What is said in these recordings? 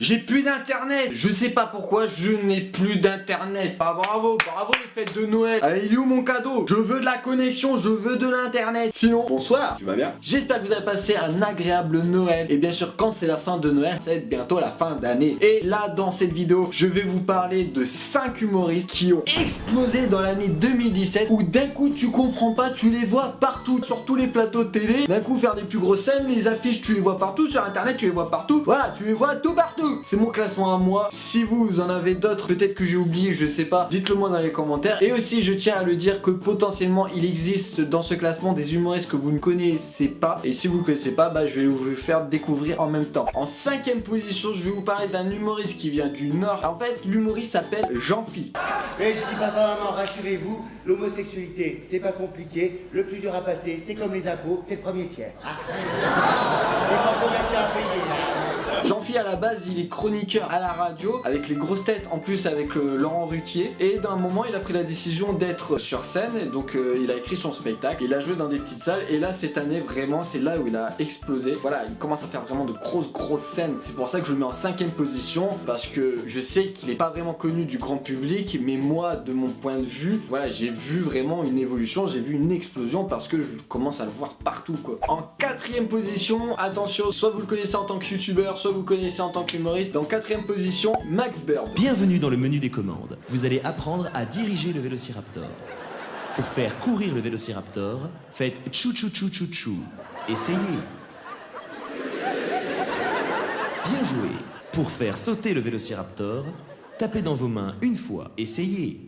J'ai plus d'internet. Je sais pas pourquoi je n'ai plus d'internet. Ah bravo, bravo les fêtes de Noël. Allez, il est où mon cadeau? Je veux de la connexion, je veux de l'internet. Sinon, bonsoir, tu vas bien? J'espère que vous avez passé un agréable Noël. Et bien sûr, quand c'est la fin de Noël, ça va être bientôt la fin d'année. Et là, dans cette vidéo, je vais vous parler de 5 humoristes qui ont explosé dans l'année 2017. Où d'un coup, tu comprends pas, tu les vois partout, sur tous les plateaux de télé. D'un coup, faire des plus grosses scènes, les affiches, tu les vois partout. Sur internet, tu les vois partout. Voilà, tu les vois tout partout. C'est mon classement à moi. Si vous en avez d'autres, peut-être que j'ai oublié, je sais pas, dites-le moi dans les commentaires. Et aussi, je tiens à le dire que potentiellement, il existe dans ce classement des humoristes que vous ne connaissez pas. Et si vous ne connaissez pas, bah, je vais vous faire découvrir en même temps. En 5ème position, je vais vous parler d'un humoriste qui vient du Nord. En fait, l'humoriste s'appelle Jean-Phi. Mais je dis papa, maman, rassurez-vous, l'homosexualité, c'est pas compliqué. Le plus dur à passer, c'est comme les impôts, c'est le premier tiers. Et pas combien t'as à payer, là. Jean-Phi à la base il est chroniqueur à la radio avec les grosses têtes, en plus avec Laurent Ruquier, et d'un moment il a pris la décision d'être sur scène, et donc il a écrit son spectacle, il a joué dans des petites salles, et là cette année vraiment c'est là où il a explosé. Voilà, il commence à faire vraiment de grosses scènes. C'est pour ça que je le mets en 5ème position, parce que je sais qu'il n'est pas vraiment connu du grand public, mais moi de mon point de vue, voilà, j'ai vu vraiment une évolution, j'ai vu une explosion parce que je commence à le voir partout quoi. En 4ème position, attention, soit vous le connaissez en tant que youtubeur, soit vous connaissez en tant qu'humoriste. Dans 4ème position, Max Bird. Bienvenue dans le menu des commandes. Vous allez apprendre à diriger le Vélociraptor. Pour faire courir le Vélociraptor, faites tchou tchou tchou tchou tchou. Essayez. Bien joué. Pour faire sauter le Vélociraptor, tapez dans vos mains une fois. Essayez.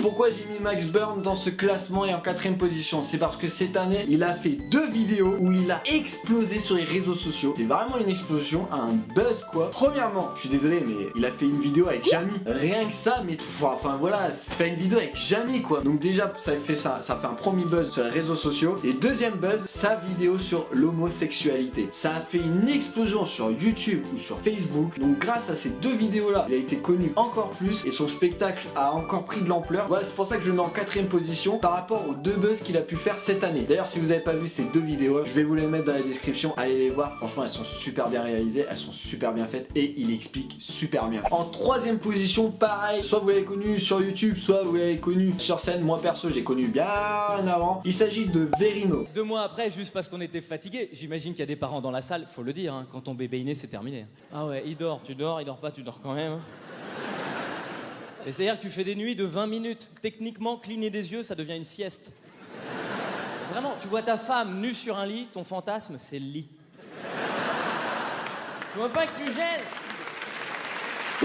Pourquoi j'ai mis Max Burn dans ce classement et en 4ème position? C'est parce que cette année, il a fait 2 vidéos où il a explosé sur les réseaux sociaux. C'est vraiment une explosion, un buzz quoi. Premièrement, je suis désolé, mais il a fait une vidéo avec Jamy. Rien que ça, mais enfin voilà, fait une vidéo avec Jamy quoi. Donc déjà, ça fait un premier buzz sur les réseaux sociaux. Et deuxième buzz, sa vidéo sur l'homosexualité. Ça a fait une explosion sur YouTube ou sur Facebook. Donc grâce à ces 2 vidéos là, il a été connu encore plus et son spectacle a encore pris de l'ampleur. Voilà, c'est pour ça que je le mets en 4ème position par rapport aux 2 buzz qu'il a pu faire cette année. D'ailleurs, si vous n'avez pas vu ces 2 vidéos, je vais vous les mettre dans la description. Allez les voir, franchement, elles sont super bien réalisées, elles sont super bien faites et il explique super bien. En 3ème position, pareil, soit vous l'avez connu sur YouTube, soit vous l'avez connu sur scène. Moi perso, j'ai connu bien avant. Il s'agit de Verino. 2 mois après, juste parce qu'on était fatigué, j'imagine qu'il y a des parents dans la salle, faut le dire, hein, quand ton bébé est né, c'est terminé. Ah ouais, il dort, tu dors, il dort pas, tu dors quand même. Et c'est-à-dire que tu fais des nuits de 20 minutes. Techniquement, cligner des yeux, ça devient une sieste. Vraiment, tu vois ta femme nue sur un lit, ton fantasme, c'est le lit. Je veux pas que tu gênes.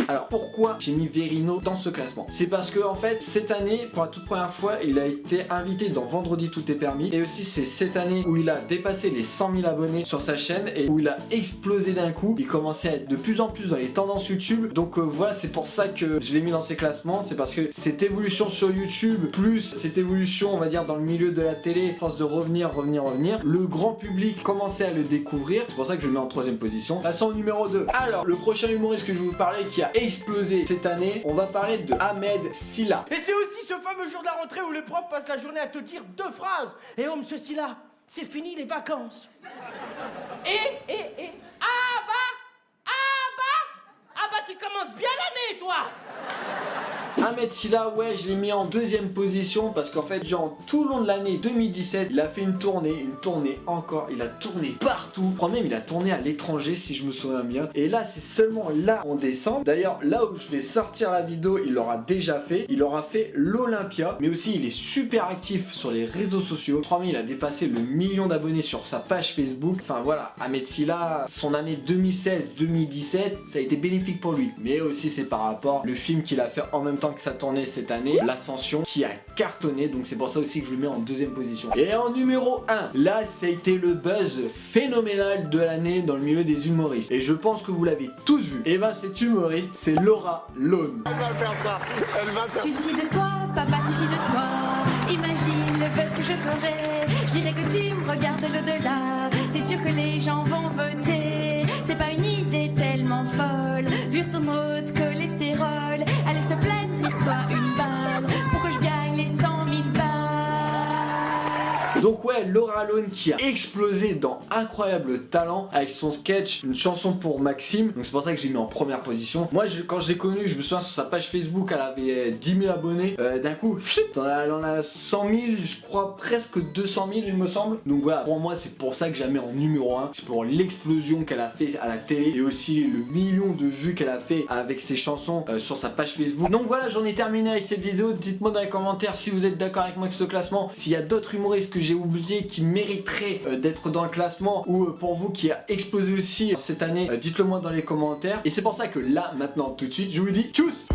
Alors pourquoi j'ai mis Verino dans ce classement? C'est parce que en fait cette année, pour la toute première fois, il a été invité dans Vendredi tout est permis. Et aussi c'est cette année où il a dépassé les 100 000 abonnés sur sa chaîne et où il a explosé d'un coup. Il commençait à être de plus en plus dans les tendances YouTube. Donc voilà, c'est pour ça que je l'ai mis dans ces classements. C'est parce que cette évolution sur YouTube, plus cette évolution on va dire dans le milieu de la télé, force de revenir, le grand public commençait à le découvrir. C'est pour ça que je le mets en 3ème position. Passons au numéro 2. Alors le prochain humoriste que je vais vous parler qui a explosé cette année, on va parler de Ahmed Silla. Et c'est aussi ce fameux jour de la rentrée où le prof passe la journée à te dire 2 phrases. Et oh, monsieur Silla, c'est fini les vacances. Ah bah, tu commences bien l'année, toi. Ahmed Silla, ouais, je l'ai mis en 2ème position parce qu'en fait, genre tout le long de l'année 2017, il a fait une tournée encore, il a tourné partout. Je crois même il a tourné à l'étranger si je me souviens bien. Et là, c'est seulement là en décembre. D'ailleurs, là où je vais sortir la vidéo, il l'aura déjà fait. Il aura fait l'Olympia, mais aussi il est super actif sur les réseaux sociaux. Je crois même il a dépassé le 1 million d'abonnés sur sa page Facebook. Enfin voilà, Ahmed Silla, son année 2016-2017, ça a été bénéfique pour lui. Mais aussi c'est par rapport le film qu'il a fait en même temps que sa tournée cette année, l'Ascension, qui a cartonné, donc c'est pour ça aussi que je le mets en 2ème position. Et en numéro 1, là ça a été le buzz phénoménal de l'année dans le milieu des humoristes. Et je pense que vous l'avez tous vu. Et ben cet humoriste, c'est Laura Lone. Suicide-toi, papa, suicide-toi. Imagine le buzz que je ferais. Je dirais que tu me regardes l'au-delà. C'est sûr que les gens vont voter. C'est pas une idée tellement folle. Vu ton taux de cholestérol, allez se plaindre, tire-toi une balle pour que je gagne les 100 000 balles. Donc ouais, Laura Lone qui a explosé dans Incroyable Talent avec son sketch Une chanson pour Maxime. Donc c'est pour ça que j'ai mis en première position. Moi quand je l'ai connue, je me souviens sur sa page Facebook, elle avait 10 000 abonnés. D'un coup, elle en a 100 000, je crois presque 200 000 il me semble. Donc voilà, pour moi c'est pour ça que je la mets en numéro 1. C'est pour l'explosion qu'elle a fait à la télé et aussi le million de vues qu'elle a fait avec ses chansons sur sa page Facebook. Donc voilà, j'en ai terminé avec cette vidéo. Dites-moi dans les commentaires si vous êtes d'accord avec moi avec ce classement, s'il y a d'autres humoristes que j'ai oubliés qui mériteraient d'être dans le classement, ou pour vous qui a explosé aussi cette année, dites-le moi dans les commentaires. Et c'est pour ça que là, maintenant, tout de suite, je vous dis tchuss.